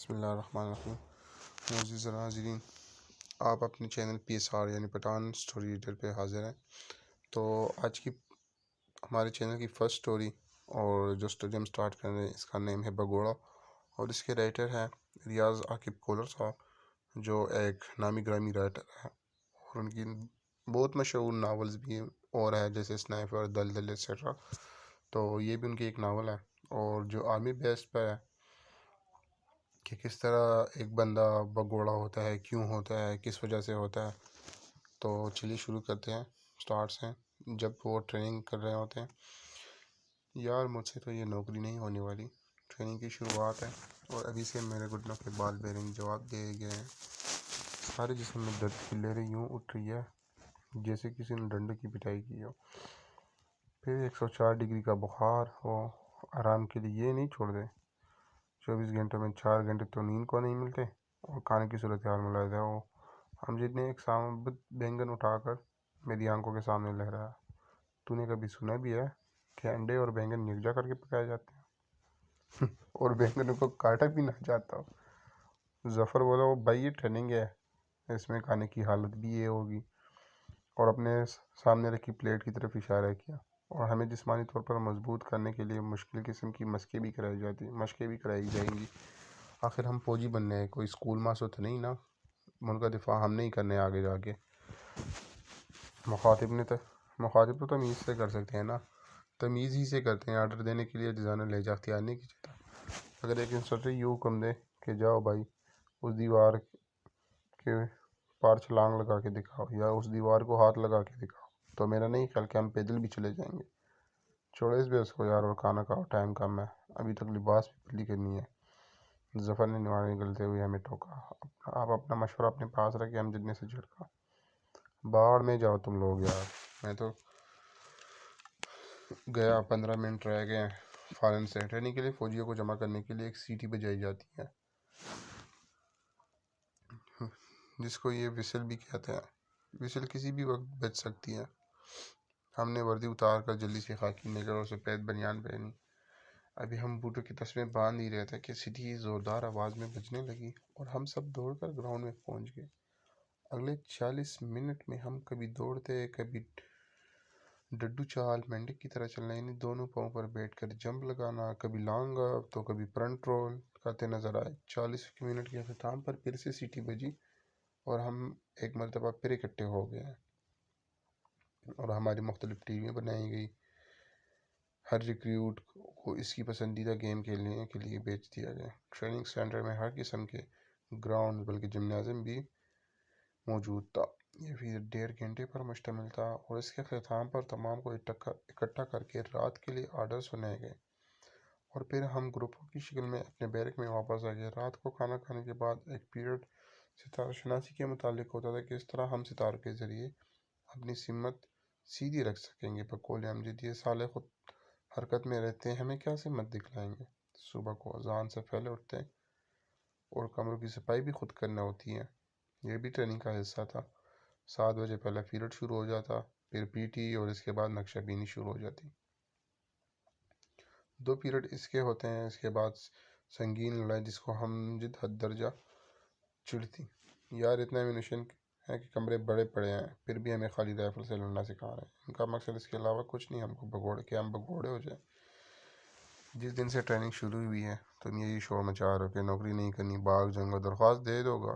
بسم اللہ الرحمن الرحیم۔ معزز ناظرین، آپ اپنے چینل PSR یعنی پٹھان سٹوری ریڈر پہ حاضر ہیں۔ تو آج کی ہمارے چینل کی فرسٹ سٹوری اور جو سٹوری ہم سٹارٹ کر رہے ہیں اس کا نیم ہے بگوڑا، اور اس کے رائٹر ہیں ریاض عاقب کولر صاحب، جو ایک نامی گرامی رائٹر ہے، اور ان کی بہت مشہور ناولز بھی اور ہے جیسے سنائپر، دلدل ایٹسیٹرا۔ تو یہ بھی ان کی ایک ناول ہے، اور جو آرمی بیس پہ ہے کہ کس طرح ایک بندہ بگوڑا ہوتا ہے، کیوں ہوتا ہے، کس وجہ سے ہوتا ہے۔ تو چلیے شروع کرتے ہیں، سٹارٹ سے۔ جب وہ ٹریننگ کر رہے ہوتے ہیں، یار مجھ سے تو یہ نوکری نہیں ہونے والی، ٹریننگ کی شروعات ہے اور ابھی سے میرے گھٹنوں کے بال بیرنگ جواب دے گئے ہیں، سارے جسم میں درد کی لہریں یوں اٹھ رہی ہے جیسے کسی نے ڈنڈے کی پٹائی کی ہو، پھر 104 ڈگری کا بخار ہو، آرام کے لیے یہ نہیں چھوڑ دے، 24 گھنٹوں میں 4 گھنٹے تو نیند کو نہیں ملتے، اور کھانے کی صورتحال ملاحظہ ہو، ہم جتنے ایک ثابت بینگن اٹھا کر میری آنکھوں کے سامنے لہرایا۔ تو نے کبھی سنا بھی ہے کہ انڈے اور بینگن یکجا کر کے پکائے جاتے ہیں اور بینگنوں کو کاٹا بھی نہ جاتا ہو؟ ظفر بولا، وہ بھائی یہ ٹریننگ ہے، اس میں کھانے کی حالت بھی یہ ہوگی، اور اپنے سامنے رکھی پلیٹ کی طرف اشارہ کیا، اور ہمیں جسمانی طور پر مضبوط کرنے کے لیے مشکل قسم کی مشقیں بھی کرائی جائیں گی۔ آخر ہم فوجی بننے ہیں، کوئی اسکول ماسٹر تو نہیں نا، ملک کا دفاع ہم نہیں کرنے آگے جا کے۔ مخاطب تو تمیز سے کر سکتے ہیں نا، تمیز ہی سے کرتے ہیں، آرڈر دینے کے لیے ڈیزائنر لہجہ اختیار نہیں کیا جاتا۔ اگر ایک انسٹرکٹر یہ حکم دے کہ جاؤ بھائی اس دیوار کے پار چھلانگ لگا کے دکھاؤ، یا اس دیوار کو ہاتھ لگا کے دکھاؤ، تو میرا نہیں خیال کہ ہم پیدل بھی چلے جائیں گے۔ چھوڑے اس بحث کو یار، اور کھانا کھاؤ، ٹائم کم ہے، ابھی تک لباس بھی بدلی کرنی ہے۔ ظفر نے نوالے نگلتے ہوئے ہمیں ٹوکا، آپ اپنا مشورہ اپنے پاس رکھے، ہم جتنے سے جھڑکا۔ باڑ میں جاؤ تم لوگ یار، میں تو گیا، 15 منٹ رہ گئے ہیں فارن سے۔ ٹریننگ کے لیے فوجیوں کو جمع کرنے کے لیے ایک سیٹی بجائی جاتی ہے جس کو یہ وسل بھی کہتے ہیں۔ وسل کسی بھی وقت بج سکتی ہے۔ ہم نے وردی اتار کر جلدی سے خاکی نیکر اور سفید بنیان پہنی، ابھی ہم بوٹوں کی تسمیں باندھ ہی رہے تھے کہ سیٹی زوردار آواز میں بجنے لگی، اور ہم سب دوڑ کر گراؤنڈ میں پہنچ گئے۔ اگلے 40 منٹ میں ہم کبھی دوڑتے، کبھی ڈڈو چال، مینڈک کی طرح چلنا، یعنی دونوں پاؤں پر بیٹھ کر جمپ لگانا، کبھی لانگ اپ تو کبھی فرنٹ رول کرتے نظر آئے۔ 40 منٹ کے اختتام پر پھر سے سیٹی بجی، اور ہم ایک مرتبہ پھر اکٹھے ہو گئے ہیں، اور ہماری مختلف ٹیمیں بنائی گئی۔ ہر ریکریوٹ کو اس کی پسندیدہ گیم کھیلنے کے لیے بیچ دیا گیا۔ ٹریننگ سینٹر میں ہر قسم کے گراؤنڈ بلکہ جمنازیم بھی موجود تھا۔ یہ بھی 1.5 گھنٹے پر مشتمل تھا، اور اس کے اختتام پر تمام کو اکٹھا کر کے رات کے لیے آرڈر سنائے گئے، اور پھر ہم گروپوں کی شکل میں اپنے بیرک میں واپس آ گئے۔ رات کو کھانا کھانے کے بعد ایک پیریڈ ستارہ شناسی کے متعلق ہوتا تھا کہ اس طرح ہم ستاروں کے ذریعے اپنی سمت سیدھی رکھ سکیں گے۔ بقول امجد یہ سالے خود حرکت میں رہتے ہیں، ہمیں کیا سمت دکھلائیں گے؟ صبح کو اذان سے پہلے اٹھتے ہیں، اور کمروں کی صفائی بھی خود کرنا ہوتی ہے، یہ بھی ٹریننگ کا حصہ تھا۔ 7 بجے پہلا پیریڈ شروع ہو جاتا، پھر PT، اور اس کے بعد نقشہ بینی شروع ہو جاتی۔ 2 پیریڈ اس کے ہوتے ہیں، اس کے بعد سنگین لڑائی جس کو ہم جد حد درجہ چڑھتی۔ یار اتنا ایمونیشن ہے کہ کمرے بڑے پڑے ہیں، پھر بھی ہمیں خالی رائفل سے لڑنا سکھا رہے ہیں۔ ان کا مقصد اس کے علاوہ کچھ نہیں، ہم بگوڑے ہو جائیں۔ جس دن سے ٹریننگ شروع ہوئی ہے تم یہی شور مچا رہے ہو کہ نوکری نہیں کرنی، باغ جنگل درخواست دے دو گا،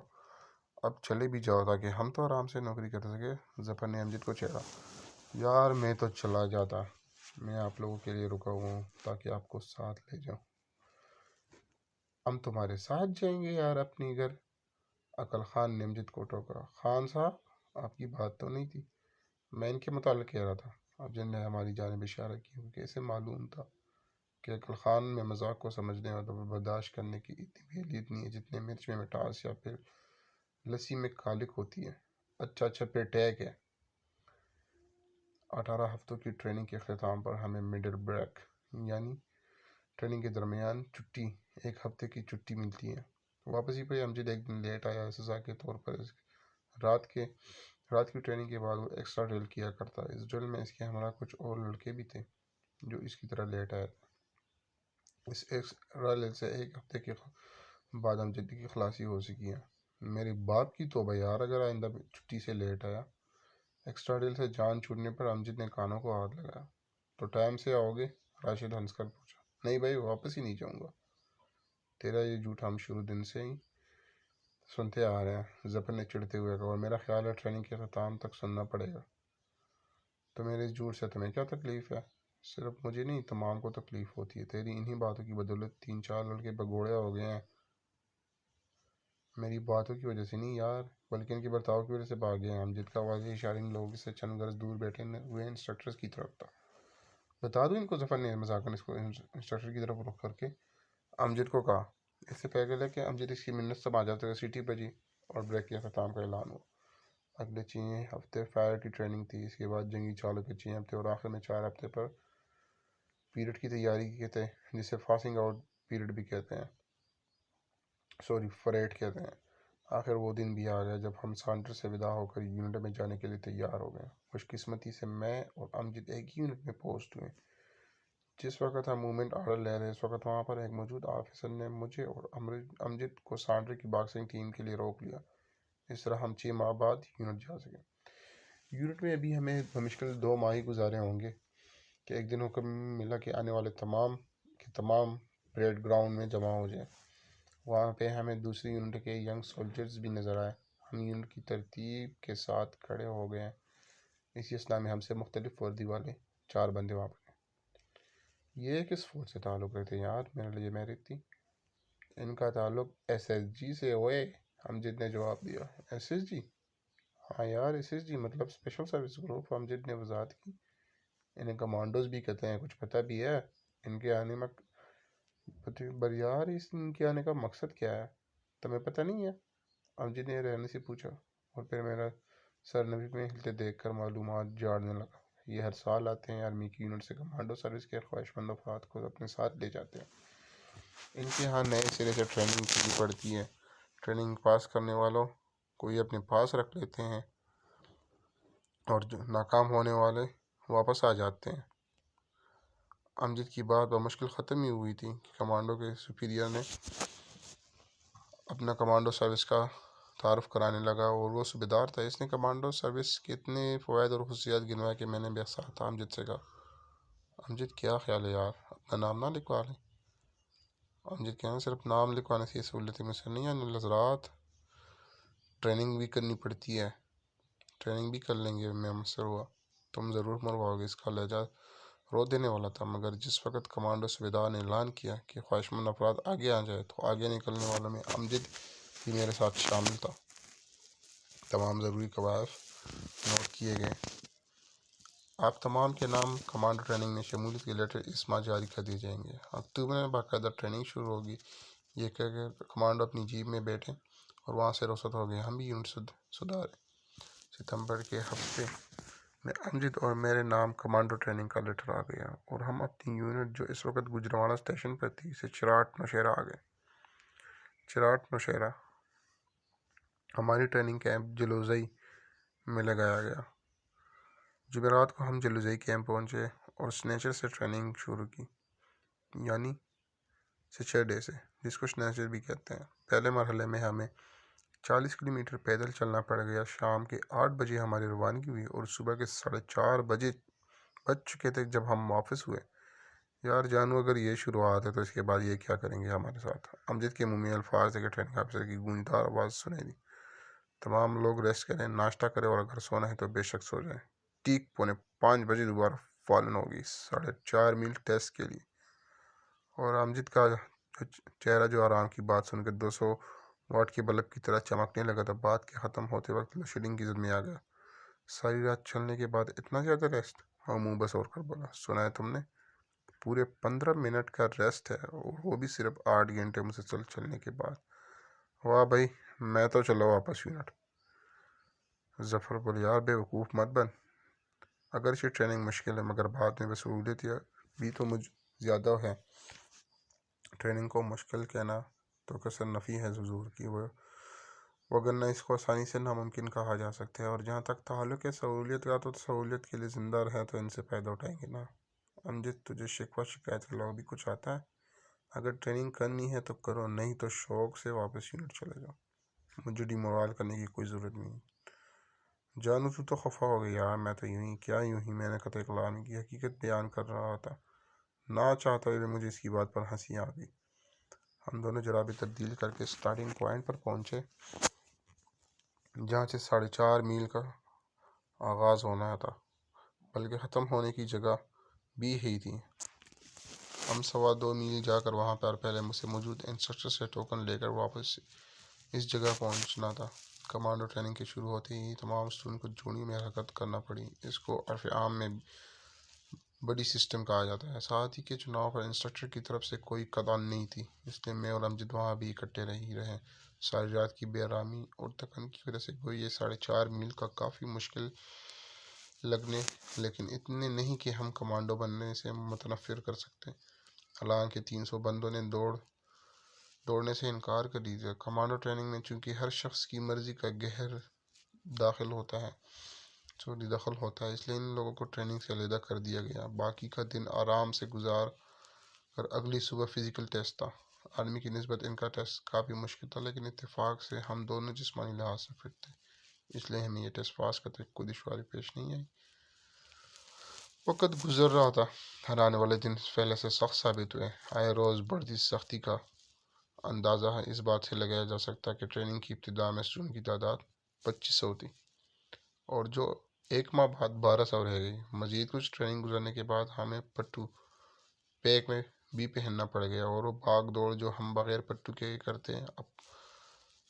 اب چلے بھی جاؤ تاکہ ہم تو آرام سے نوکری کر سکے۔ ظفر نے امجد کو چھیڑا، یار میں تو چلا جاتا، میں آپ لوگوں کے لیے رکا ہوا ہوں تاکہ آپ کو ساتھ لے جاؤں۔ ہم تمہارے ساتھ جائیں گے یار اپنی گھر؟ عقل خان نے امجد کو ٹوکا، خان صاحب آپ کی بات تو نہیں تھی، میں ان کے متعلق کہہ رہا تھا۔ افضل نے ہماری جانب اشارہ کیا، کیونکہ اسے معلوم تھا کہ عقل خان میں مذاق کو سمجھنے اور برداشت کرنے کی اتنی بھی اہلیت نہیں ہے جتنے مرچ میں مٹاس یا پھر لسی میں کالک ہوتی ہے۔ اچھا پھر ٹیک ہے۔ 18 ہفتوں کی ٹریننگ کے اختتام پر ہمیں مڈل بریک یعنی ٹریننگ کے درمیان چھٹی، 1 ہفتے کی چھٹی ملتی ہے۔ واپسی پہ امجد ایک دن لیٹ آیا، سزا کے طور پر رات کی ٹریننگ کے بعد وہ ایکسٹرا ڈرل کیا کرتا۔ اس ڈرل میں اس کے ہمراہ کچھ اور لڑکے بھی تھے جو اس کی طرح لیٹ آئے تھے۔ اس ایکسٹرا ڈرل سے 1 ہفتے کے بعد امجد کی خلاصی ہو سکی ہے۔ میری باپ کی توبہ یار، اگر آئندہ چھٹی سے لیٹ آیا۔ ایکسٹرا ڈیل سے جان چھوٹنے پر امجد نے کانوں کو ہاتھ لگایا۔ تو ٹائم سے آؤ گے؟ راشد ہنس کر پوچھا۔ نہیں بھائی، واپس ہی نہیں جاؤں گا۔ تیرا یہ جھوٹ ہم شروع دن سے ہی سنتے آ رہے ہیں، ظفر نے چڑھتے ہوئے کہا، اور میرا خیال ہے ٹریننگ کے اختتام تک سننا پڑے گا۔ تو میرے اس جھوٹ سے تمہیں کیا تکلیف ہے؟ صرف مجھے نہیں، تمام کو تکلیف ہوتی ہے۔ تیری انہی باتوں کی بدولت 3-4 لڑکے بگوڑے ہو گئے ہیں۔ میری باتوں کی وجہ سے نہیں یار، بلکہ ان کے برتاؤ کی وجہ سے بھاگ گئے ہیں۔ امجد کا واضح اشارہ ان لوگوں سے چند گز دور بیٹھے ہوئے انسٹرکٹرز کی طرف تھا۔ بتا دوں ان کو، ظفر نے مذاقاً اس کو انسٹرکٹر کی طرف رخ کر کے امجد کو کہا۔ اس سے پہلے کہ امجد اس کی منت سمجھ جاتے ہوئے سیٹی بجی اور بریک کے اختتام کا اعلان ہوا۔ اگلے 6 ہفتے فائر کی ٹریننگ تھی، اس کے بعد جنگی چالوں کے 6 ہفتے، اور آخر میں 4 ہفتے پر پیریڈ کی تیاری کے تھے، جسے پاسنگ آؤٹ پیریڈ بھی کہتے ہیں، فریٹ کہتے ہیں۔ آخر وہ دن بھی آ گیا جب ہم سانٹر سے ودا ہو کر یونٹ میں جانے کے لیے تیار ہو گئے۔ خوش قسمتی سے میں اور امجد ایک ہی یونٹ میں پوسٹ ہوئے۔ جس وقت ہم موومنٹ آرڈر لے رہے، اس وقت وہاں پر ایک موجود آفیسر نے مجھے اور امجد کو سانٹر کی باکسنگ ٹیم کے لیے روک لیا۔ اس طرح ہم 6 ماہ بعد یونٹ جا سکے۔ یونٹ میں ابھی ہمیں بمشکل 2 ماہ ہی گزارے ہوں گے کہ ایک دن حکم ملا کہ آنے والے تمام پریڈ گراؤنڈ میں جمع ہو جائیں۔ وہاں پہ ہمیں دوسری یونٹ کے ینگ سولجرز بھی نظر آئے۔ ہم یونٹ کی ترتیب کے ساتھ کھڑے ہو گئے۔ اسی اثناء میں ہم سے مختلف وردی والے 4 بندے وہاں پر گئے۔ یہ کس فوج سے تعلق رکھتے یار؟ میری تھی۔ ان کا تعلق ایس ایس جی سے ہوئے، امجد نے جواب دیا۔ S S G? ہاں یار، ایس ایس جی مطلب اسپیشل سروس گروپ، امجد نے وضاحت کی۔ انہیں کمانڈوز بھی کہتے ہیں، کچھ پتہ بھی ہے ان کے آنے میں؟ یار ان کے آنے کا مقصد کیا ہے، تمہیں پتہ نہیں ہے؟ امجد نے رہنے سے پوچھا، اور پھر میرا سر نبی میں ہلتے دیکھ کر معلومات جاڑنے لگا۔ یہ ہر سال آتے ہیں، آرمی کی یونٹ سے کمانڈو سروس کے خواہش مند افراد کو اپنے ساتھ لے جاتے ہیں۔ ان کے ہاں نئے سرے سے ٹریننگ کی پڑتی ہے۔ ٹریننگ پاس کرنے والوں کو یہ اپنے پاس رکھ لیتے ہیں، اور جو ناکام ہونے والے واپس آ جاتے ہیں۔ امجد کی بات بمشکل ختم ہی ہوئی تھی کہ کمانڈو کے سپیریئر نے اپنا کمانڈو سروس کا تعارف کرانے لگا، اور وہ صوبیدار تھا۔ اس نے کمانڈو سروس کے اتنے فوائد اور خصوصیات گنوائے کہ میں نے بے ساتھ امجد سے کہا، امجد کیا خیال ہے یار، اپنا نام نہ لکھوا لیں؟ امجد کہنا، صرف نام لکھوانے سے یہ سہولتیں میسر نہیں آنے حضرات، ٹریننگ بھی کرنی پڑتی ہے۔ ٹریننگ بھی کر لیں گے، میں مصر ہوا۔ تم ضرور مرواؤ گے۔ اس کا لہجہ رو دینے والا تھا، مگر جس وقت کمانڈو صوبیدار نے اعلان کیا کہ خواہش مند افراد آگے آ جائے، تو آگے نکلنے والوں میں امجد بھی میرے ساتھ شامل تھا۔ تمام ضروری قواعد نوٹ کیے گئے۔ آپ تمام کے نام کمانڈو ٹریننگ میں شمولیت کے لیٹر اس ماہ جاری کر دیے جائیں گے۔ اکتوبر میں باقاعدہ ٹریننگ شروع ہوگی۔ یہ کہہ کر کمانڈو اپنی جیپ میں بیٹھے اور وہاں سے رخصت ہو گئے۔ ہم بھی یونٹ سدھارے۔ ستمبر کے ہفتے میں امجد اور میرے نام کمانڈو ٹریننگ کا لیٹر آ گیا، اور ہم اپنی یونٹ جو اس وقت گوجرانوالہ اسٹیشن پر تھی سے چراٹ نوشہرہ آ گئے۔ چراٹ نوشہرہ ہماری ٹریننگ کیمپ جلوزئی میں لگایا گیا۔ جمعرات کو ہم جلوزئی کیمپ پہنچے اور سنیچر سے ٹریننگ شروع کی، یعنی سیچرڈے سے، جس کو سنیچر بھی کہتے ہیں۔ پہلے مرحلے میں ہمیں 40 کلومیٹر پیدل چلنا پڑ گیا۔ شام کے 8 بجے ہماری روانگی ہوئی، اور صبح کے 4:30 بج چکے تھے جب ہم واپس ہوئے۔ یار جانو، اگر یہ شروعات ہے تو اس کے بعد یہ کیا کریں گے ہمارے ساتھ؟ امجد کے منہ میں الفاظ تھے کہ ٹریننگ آفیسر کی گونجدار آواز سنائی دی، تمام لوگ ریسٹ کریں، ناشتہ کریں، اور اگر سونا ہے تو بے شک سو جائیں۔ ٹھیک 4:45 بجے دوبارہ فالن ہوگی 4.5 میل ٹیسٹ کے لیے۔ اور امجد کا چہرہ جو آرام کی بات سن کر 200 واٹ کے بلب کی طرح چمکنے لگا تھا، بات کے ختم ہوتے وقت لوڈ شیڈنگ کی زد میں آ گیا۔ ساری رات چلنے کے بعد اتنا زیادہ ریسٹ؟ وہ منہ بس اور کر بولا، سنا ہے تم نے؟ پورے 15 منٹ کا ریسٹ ہے، اور وہ بھی صرف 8 گھنٹے مسلسل چلنے کے بعد۔ واہ بھائی، میں تو چلو واپس یونٹ۔ ظفر بولے، یار بے وقوف مت بن۔ اگرچہ ٹریننگ مشکل ہے، مگر بعد میں بسہولت بھی تو مجھ زیادہ ہے۔ ٹریننگ کو مشکل کہنا تو کثر نفی ہے حضور کی، وگرنہ اس کو آسانی سے ناممکن کہا جا سکتا ہے۔ اور جہاں تک تعلق ہے سہولیت کا، تو سہولیت کے لیے زندہ رہے تو ان سے فائدہ اٹھائیں گے نا۔ امجد، تجھے شکوہ شکایت کے علاوہ بھی کچھ آتا ہے؟ اگر ٹریننگ کرنی ہے تو کرو، نہیں تو شوق سے واپس یونٹ چلے جاؤ، مجھے ڈیمورال کرنے کی کوئی ضرورت نہیں۔ جانو تو خفا ہو گئی یار، میں تو یوں ہی میں نے قطع کلام کی حقیقت بیان کر رہا تھا، نہ چاہتا ہوئے مجھے اس کی بات پر ہنسی آ گئی۔ ہم دونوں جرابیں تبدیل کر کے سٹارٹنگ پوائنٹ پر پہنچے، جہاں سے 4.5 میل کا آغاز ہونا تھا، بلکہ ختم ہونے کی جگہ بھی یہی تھی۔ ہم 2.25 میل جا کر وہاں پر پہلے مجھ سے موجود انسٹرکٹر سے ٹوکن لے کر واپس اس جگہ پہنچنا تھا۔ کمانڈو ٹریننگ کے شروع ہوتے ہی تمام اسٹوڈنٹ کو جوڑی میں حرکت کرنا پڑی۔ اس کو عرف عام میں بڈی سسٹم کہا جاتا ہے۔ ساتھی کے چناؤ پر انسٹرکٹر کی طرف سے کوئی قطع نہیں تھی، اس لیے میں اور امجد وہاں بھی اکٹھے ہی رہے۔ ساری رات کی بے آرامی اور تھکن کی وجہ سے گویا یہ 4.5 میل کا کافی مشکل لگنے، لیکن اتنے نہیں کہ ہم کمانڈو بننے سے متنفر کر سکتے۔ حالانکہ 300 بندوں نے دوڑنے سے انکار کر دیا۔ کمانڈو ٹریننگ میں چونکہ ہر شخص کی مرضی کا دخل ہوتا ہے، اس لیے ان لوگوں کو ٹریننگ سے علیحدہ کر دیا گیا۔ باقی کا دن آرام سے گزار کر اگلی صبح فزیکل ٹیسٹ تھا۔ آرمی کی نسبت ان کا ٹیسٹ کافی مشکل تھا، لیکن اتفاق سے ہم دونوں جسمانی لحاظ سے فٹ تھے، اس لیے ہمیں یہ ٹیسٹ پاس کرتے کوئی دشواری پیش نہیں آئی۔ وقت گزر رہا تھا، ہر آنے والے دن پہلے سے سخت ثابت ہوئے۔ آئے روز بڑھتی سختی کا اندازہ اس بات سے لگایا جا سکتا کہ ٹریننگ کی ابتدا میں اسٹوڈنٹ کی تعداد 2500 تھی، اور جو 1 ماہ بعد 1200 رہ گئی۔ مزید کچھ ٹریننگ گزرنے کے بعد ہمیں پٹو پیک میں بھی پہننا پڑ گیا، اور وہ بھاگ دوڑ جو ہم بغیر پٹو کے کرتے اب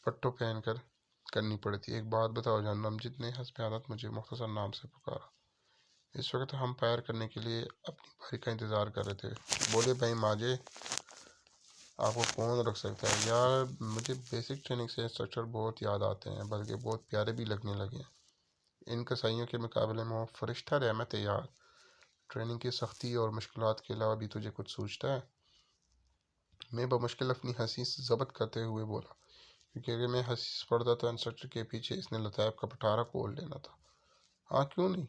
پٹو پہن کر کرنی پڑتی۔ ایک بات بتاؤ جانو، امجد نے حسب عادت مجھے مختصر نام سے پکارا۔ اس وقت ہم فائر کرنے کے لیے اپنی باری کا انتظار کر رہے تھے۔ بولے بھائی ماجے، آپ کو کون رکھ سکتا ہے یار، مجھے بیسک ٹریننگ سے انسٹرکٹر بہت یاد آتے ہیں، بلکہ بہت پیارے بھی لگنے لگے ہیں۔ ان کسائیوں کے مقابلے میں وہ فرشتہ رحمت ہے یار۔ ٹریننگ کی سختی اور مشکلات کے علاوہ بھی تجھے کچھ سوچتا ہے؟ میں بمشکل اپنی ہنسی ضبط کرتے ہوئے بولا، کیونکہ اگر میں ہنسی پڑتا تو انسٹرکٹر کے پیچھے اس نے لطائف کا پٹھارا کھول لینا تھا۔ ہاں کیوں نہیں،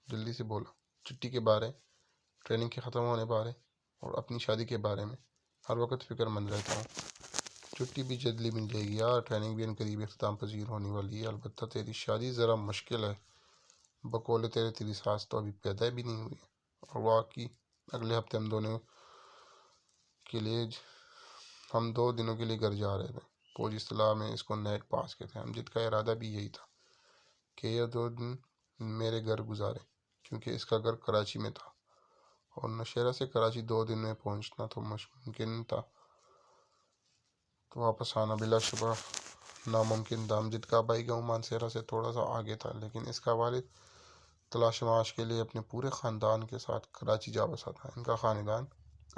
جلدی سے بولا۔ چھٹی کے بارے، ٹریننگ کے ختم ہونے بارے، اور اپنی شادی کے بارے میں ہر وقت فکر مند رہتا ہوں۔ چھٹی بھی جلدی مل جائے گی یار، ٹریننگ بھی عنقریب اختتام پذیر ہونے والی ہے، البتہ تیری شادی ذرا مشکل ہے۔ بقول تیری ساس تو ابھی پیدا بھی نہیں ہوئی، اور واقعی اگلے ہفتے ہم 2 دنوں کے لیے گھر جا رہے تھے۔ فوجی اصطلاح میں اس کو نیٹ پاس کہتے ہیں۔ امجد کا ارادہ بھی یہی تھا کہ یہ 2 دن میرے گھر گزارے، کیونکہ اس کا گھر کراچی میں تھا، اور نوشہرہ سے کراچی 2 دن میں پہنچنا تو ممکن تھا، تو واپس آنا بلا شبہ ناممکن تھا۔ امجد کا آبائی گاؤں مانسہرہ سے تھوڑا سا آگے تھا، لیکن اس کا والد تلاش معاش کے لیے اپنے پورے خاندان کے ساتھ کراچی جا بسا تھا۔ ان کا خاندان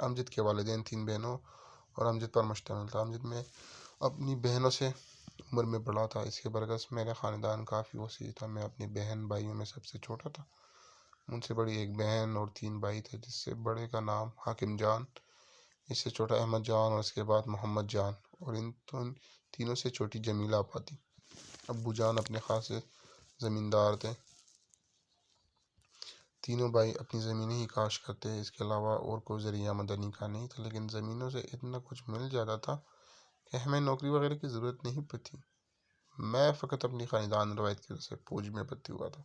امجد کے والدین، 3 بہنوں اور امجد پر مشتمل تھا۔ امجد میں اپنی بہنوں سے عمر میں بڑا تھا، اس کے برعکس میرا خاندان کافی وسیع تھا۔ میں اپنی بہن بھائیوں میں سب سے چھوٹا تھا۔ مجھ سے بڑی 1 بہن اور 3 بھائی تھے، جس سے بڑے کا نام حاکم جان، اس سے چھوٹا احمد جان، اور اس کے بعد محمد جان، اور ان تینوں سے چھوٹی جمیلہ آپا تھی۔ ابو جان اپنے خاصے زمیندار تھے۔ تینوں بھائی اپنی زمینیں ہی کاشت کرتے، اس کے علاوہ اور کوئی ذریعہ آمدنی کا نہیں تھا، لیکن زمینوں سے اتنا کچھ مل جاتا تھا کہ ہمیں نوکری وغیرہ کی ضرورت نہیں پڑتی۔ میں فقط اپنی خاندان روایت کی وجہ سے فوج میں بھرتی ہوا تھا،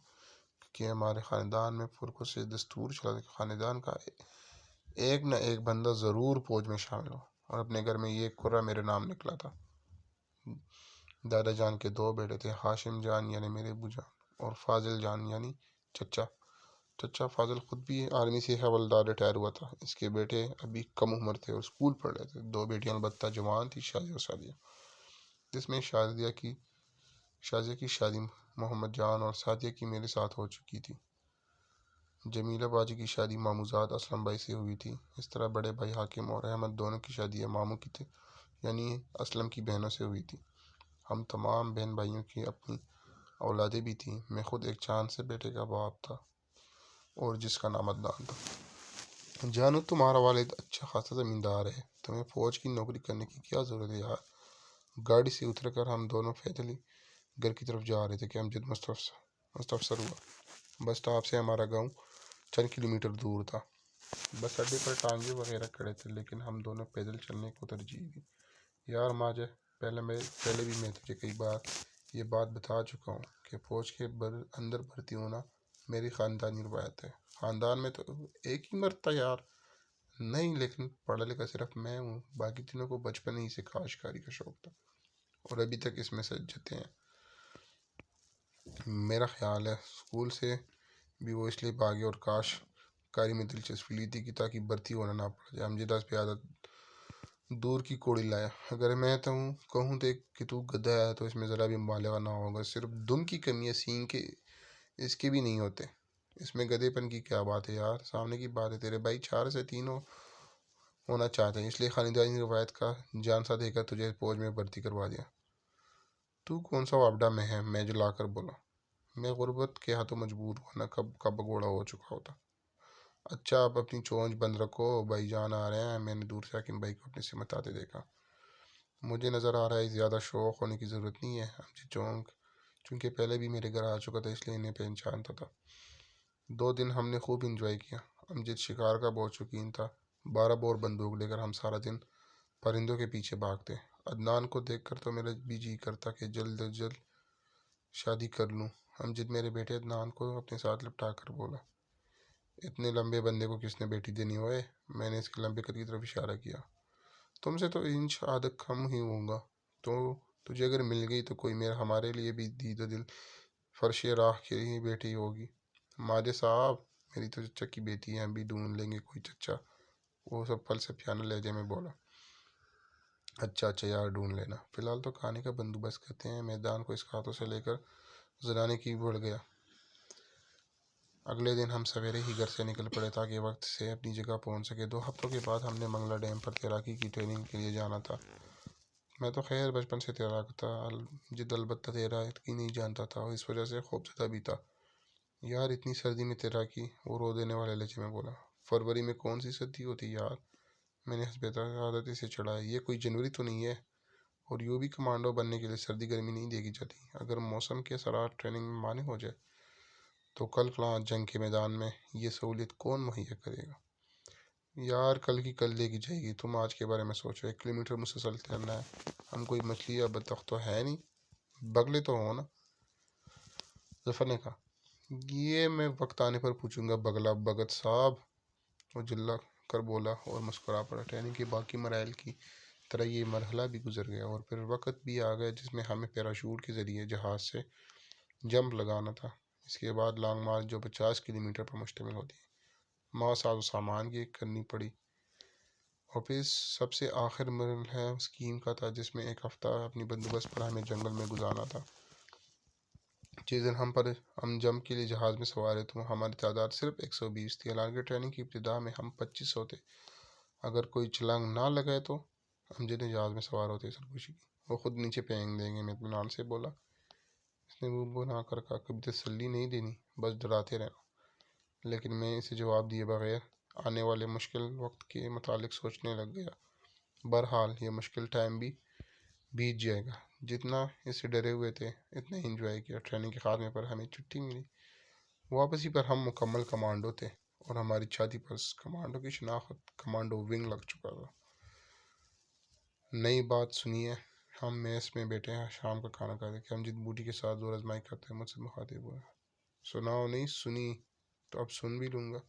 کیونکہ ہمارے خاندان میں فرقوں سے دستور چلا تھا کہ خاندان کا ایک نہ ایک بندہ ضرور فوج میں شامل ہو، اور اپنے گھر میں یہ کرہ میرے نام نکلا تھا۔ دادا جان کے 2 بیٹے تھے، ہاشم جان یعنی میرے ابو جان، اور فاضل جان یعنی چچا فاضل خود بھی آرمی سے حوالدار ریٹائر ہوا تھا۔ اس کے بیٹے ابھی کم عمر تھے اور اسکول پڑھ رہے تھے۔ 2 بیٹیاں البتہ جوان تھی، شادیہ، جس میں شازیہ کی شادی محمد جان اور سعدیہ کی میرے ساتھ ہو چکی تھی۔ جمیلہ باجی کی شادی ماموزاد اسلم بھائی سے ہوئی تھی۔ اس طرح بڑے بھائی حاکم اور احمد دونوں کی شادی ماموں کی تھی، یعنی اسلم کی بہنوں سے ہوئی تھی۔ ہم تمام بہن بھائیوں کی اپنی اولادیں بھی تھیں۔ میں خود ایک چاند سے بیٹے کا باپ تھا، اور جس کا نام عدنان تھا۔ جانو تمہارا والد اچھا خاصا زمیندار ہے، تمہیں فوج کی نوکری کرنے کی کیا ضرورت ہے یار۔ گاڑی سے اتر کر ہم دونوں پیدل گھر کی طرف جا رہے تھے کہ امجد مستفسر ہوا۔ بس اسٹاپ سے ہمارا گاؤں چند کلومیٹر دور تھا۔ بس اڈے پر ٹانگے وغیرہ کھڑے تھے، لیکن ہم دونوں پیدل چلنے کو ترجیح دی۔ یار ماجد، پہلے بھی میں تجھے کئی بار یہ بات بتا چکا ہوں کہ فوج کے اندر بھرتی ہونا میری خاندانی روایت ہے۔ خاندان میں تو ایک ہی مرد تھا یار۔ نہیں، لیکن پڑھا لکھا صرف میں ہوں، باقی تینوں کو بچپن ہی سے کاشتکاری کا شوق تھا اور ابھی تک اس میں سجتے ہیں۔ میرا خیال ہے اسکول سے بھی وہ اس لیے بھاگے اور کاشتکاری میں دلچسپی لی تھی کہ تاکہ بھرتی ہونا نہ پڑ جائے۔ امجد پہ عادت دور کی کوڑی لایا۔ اگر میں کہوں کہ تو گدھا ہے تو اس میں ذرا بھی مبالغہ نہ ہوگا۔ صرف دم کی کمی ہے، سینگ کے اس کے بھی نہیں ہوتے۔ اس میں گدھے پن کی کیا بات ہے یار؟ سامنے کی بات ہے، تیرے بھائی 4 سے 3 ہونا چاہتے ہیں، اس لیے خاندانی روایت کا جان سا دے کر تجھے فوج میں بھرتی کروا دیا۔ تو کون سا واپڈا میں ہے؟ میں جلا کر بولا۔ میں غربت کے ہاتھوں مجبور ہوا نہ کب کا بگوڑا ہو چکا ہوتا۔ اچھا اب اپنی چونچ بند رکھو، بھائی جان آ رہے ہیں۔ میں نے دور سے حکیم بھائی کو اپنے سے متاتے دیکھا۔ مجھے نظر آ رہا ہے زیادہ شوق ہونے کی ضرورت نہیں ہے۔ چونکہ پہلے بھی میرے گھر آ چکا تھا، اس لیے انہیں پہچانتا تھا۔ 2 دن ہم نے خوب انجوائے کیا۔ امجد شکار کا بہت شوقین تھا۔ 12 بور بندوق لے کر ہم سارا دن پرندوں کے پیچھے بھاگتے۔ عدنان کو دیکھ کر تو میرا بھی جی کرتا کہ جلد از جلد شادی کر لوں۔ امجد میرے بیٹے عدنان کو اپنے ساتھ لپٹا کر بولا، اتنے لمبے بندے کو کس نے بیٹی دینی ہوئے؟ میں نے اس کے لمبے قد کی طرف اشارہ کیا۔ تم سے تو انچ آدھا کم ہی ہوں گا، تو تجھے اگر مل گئی تو کوئی ہمارے لیے بھی دید و دل فرش راہ کی ہی بیٹی ہوگی۔ ماجد صاحب، میری تو چچا کی بیٹی ہے، ہم بھی ڈھونڈ لیں گے کوئی چچا، وہ سب فلسفیانہ لہجے میں بولا۔ اچھا یار، ڈھونڈ لینا، فی الحال تو کھانے کا بندوبست کرتے ہیں۔ میدان کو اس ہاتھوں سے لے کر زنانے کی بڑھ گیا۔ اگلے دن ہم سویرے ہی گھر سے نکل پڑے تاکہ وقت سے اپنی جگہ پہنچ سکے۔ 2 ہفتوں کے بعد ہم نے منگلا ڈیم پر تیراکی کی ٹریننگ کے لیے جانا تھا۔ میں تو خیر بچپن سے تیراک تھا، جد البتہ تیراکی نہیں جانتا تھا اور اس وجہ سے خوفزدہ بھی تھا۔ یار اتنی سردی میں تیراکی؟ وہ رو دینے والے لہجے میں بولا۔ فروری میں کون سی سردی ہوتی یار؟ میں نے حسب عادت سے چڑھایا، یہ کوئی جنوری تو نہیں ہے؟ اور یوں بھی کمانڈو بننے کے لیے سردی گرمی نہیں دیکھی جاتی۔ اگر موسم کے اثرات ٹریننگ میں مانے ہو جائے تو کل فلاں جنگ کے میدان میں یہ سہولت کون مہیا کرے گا؟ یار کل کی کل دیکھی جائے گی، تم آج کے بارے میں سوچو۔ 1 کلومیٹر مسلسل تیرنا ہے، ہم کوئی مچھلی یا بطخ تو ہے نہیں، بگلے تو ہو نا؟ ظفر نے کہا، یہ میں وقت آنے پر پوچھوں گا بگلا بھگت صاحب، وہ جلا کر بولا اور مسکرا پڑا۔ ٹریننگ کے باقی مراحل کی طرح یہ مرحلہ بھی گزر گیا اور پھر وقت بھی آ گیا جس میں ہمیں پیراشوٹ کے ذریعے جہاز سے جمپ لگانا تھا۔ اس کے بعد لانگ مارچ جو 50 کلومیٹر پر مشتمل ہوتی ہے، ماں ساز و سامان کی کرنی پڑی۔ اور پھر سب سے آخر مرحلہ اسکیم کا تھا جس میں 1 ہفتہ اپنی بندوبست پر ہمیں جنگل میں گزارنا تھا۔ جس دن ہم جمپ کے لیے جہاز میں سوار ہوئے تو ہماری تعداد صرف 120 تھی، حالانکہ ٹریننگ کی ابتدا میں ہم 2500 تھے۔ اگر کوئی چھلانگ نہ لگائے تو امجد نے جہاز میں سوار ہوتے سرگوشی کی، وہ خود نیچے پھینک دیں گے۔ میں اطمینان سے بولا۔ اس نے منہ بنا کر کہا، کبھی تسلی نہیں دینی، بس ڈراتے رہنا۔ لیکن میں اسے جواب دیے بغیر آنے والے مشکل وقت کے متعلق سوچنے لگ گیا۔ بہرحال یہ مشکل ٹائم بھی بیت جائے گا۔ جتنا اس سے ڈرے ہوئے تھے اتنا ہی انجوائے کیا۔ ٹریننگ کے خاتمے پر ہمیں چھٹی ملی۔ واپسی پر ہم مکمل کمانڈو تھے اور ہماری چھاتی پر کمانڈو کی شناخت کمانڈو ونگ لگ چکا تھا۔ نئی بات سنیے، ہم میس میں بیٹھے ہیں، شام کا کھانا کھاتے کہ امجد بوٹی کے ساتھ زور آزمائی کرتے ہیں، مجھ سے مخاطب ہوا۔ سناؤ؟ نہیں سنی تو اب سن بھی لوں گا۔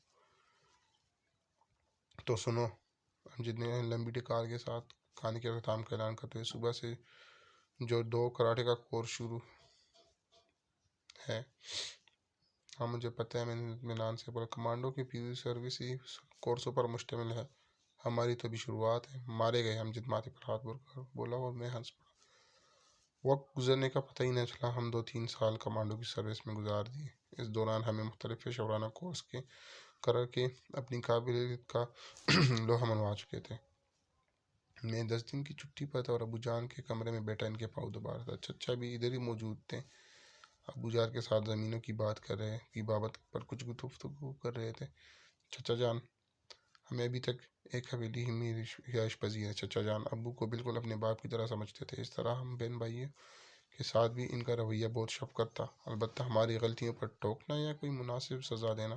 تو سنو، امجد نے لمبی ڈکار کے ساتھ کھانے کے اختتام کا اعلان کرتے ہوئے، صبح سے جو 2 کراٹے کا کورس شروع ہے۔ ہاں مجھے پتہ ہے، میں نے اطمینان سے بولا۔ کمانڈو کی پوری سروس ہی کورسوں پر مشتمل ہے، ہماری تو ابھی شروعات ہے۔ مارے گئے، امجد ماتھے پر ہاتھ بولا اور میں ہنس پڑا۔ وقت گزرنے کا پتہ ہی نہ چلا، ہم 2-3 سال کمانڈو کی سروس میں گزار دیے۔ اس دوران ہمیں مختلف پیشورانہ کورس کر کے اپنی قابلیت کا لوہا منوا چکے تھے۔ میں 10 دن کی چھٹی پر تھا اور ابو جان کے کمرے میں بیٹھا ان کے پاؤں دبا رہا تھا۔ چچا بھی ادھر ہی موجود تھے، ابو جان کے ساتھ زمینوں کی بابت پر کچھ گفتگو کر رہے تھے۔ چچا جان، ہمیں ابھی تک ایک حویلی میں رہائش پذیر ہے۔ چچا جان ابو کو بالکل اپنے باپ کی طرح سمجھتے تھے، اس طرح ہم بہن بھائیوں کے ساتھ بھی ان کا رویہ بہت شفقت تھا، البتہ ہماری غلطیوں پر ٹوکنا یا کوئی مناسب سزا دینا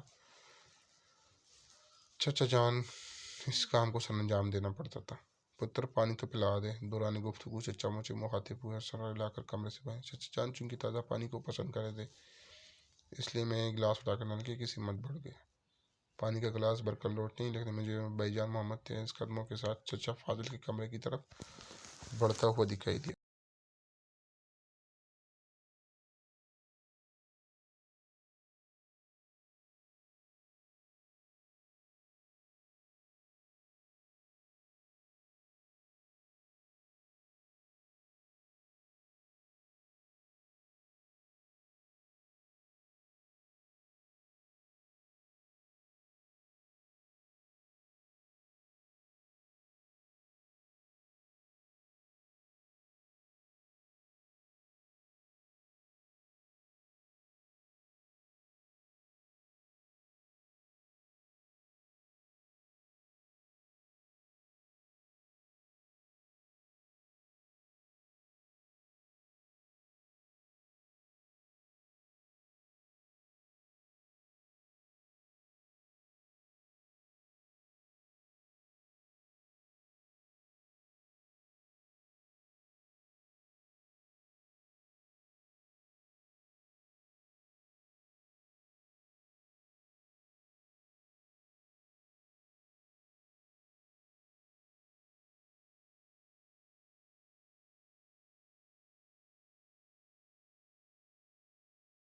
چچا جان اس کام کو سر انجام دینا پڑتا تھا۔ پتر پانی تو پلا دے۔ دوران گفتگو چچا مجھے مخاطب ہوئے اور سر لا کر کمرے سے باہر۔ چچا جان چونکہ تازہ پانی کو پسند کرے تھے، اس لیے میں ایک گلاس اٹھا کر نلکے کی سمت بڑھ گیا۔ پانی کا گلاس بھر کر لوٹنے ہی لگنے مجھے بھائی جان محمد تیز قدموں کے ساتھ چچا فاضل کے کمرے کی طرف بڑھتا ہوا دکھائی دیا۔